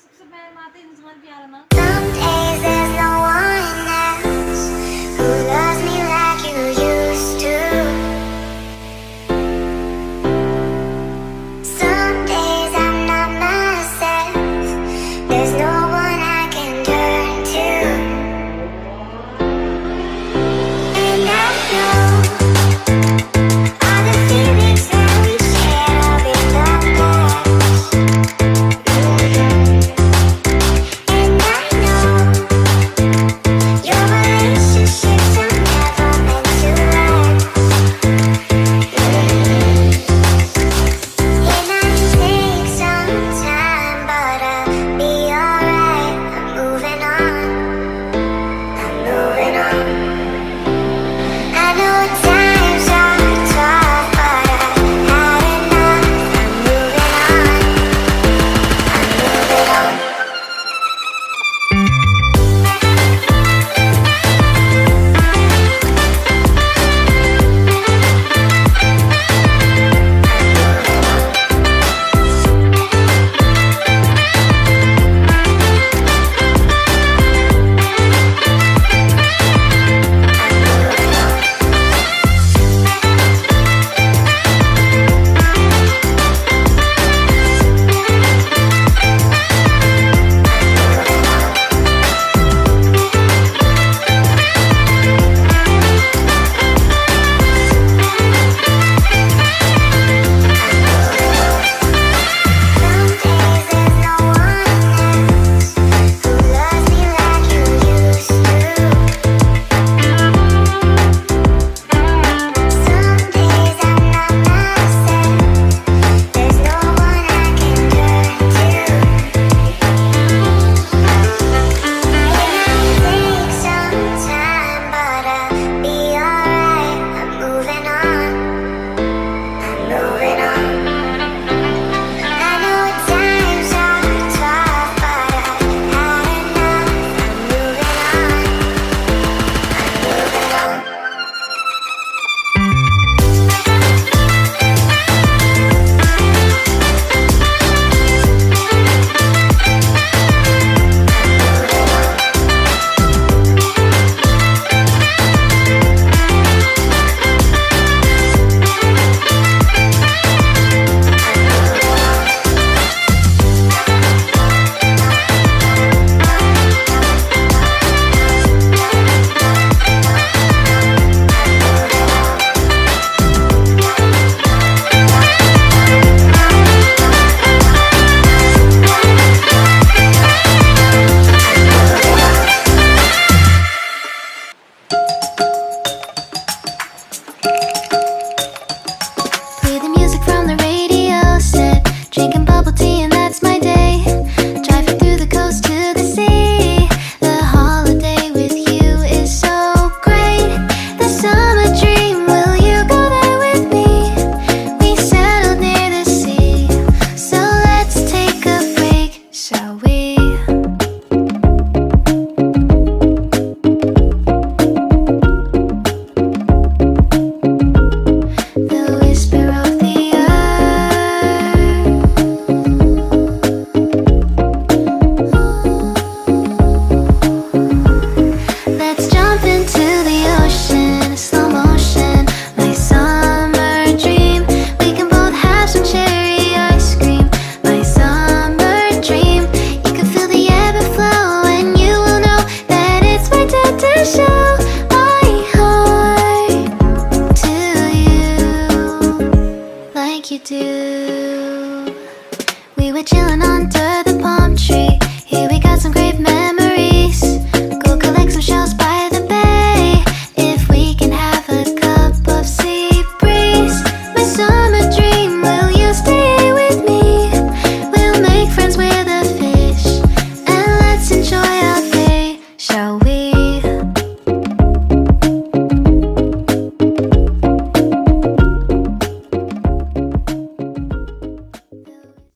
सबसे पहले माते इंसान प्यारा ना। Some days there's no one else who loves me like you used to. Some days I'm not myself. There's no one I can turn to. And I know all the feelings that we share in the past. And I know your relationships are never meant to last. It might take some time, but I'll be alright. I'm moving on. I'm moving on. I know times are tough, but I've had enough. I'm moving on. I'm moving on. Play the music from the radio set, drinking bubble tea and that's my day. Driving through the coast to the sea. The holiday with you is so great. The summer dream, will you go there with me? We settled near the sea, so let's take a break, shall we? The whisper of the earth. Let's jump into the ocean, slow motion, my summer dream. We can both have some cherry ice cream, my summer dream. You can feel the ebb and flow, and you will know that it's my time to show my heart to you like you do.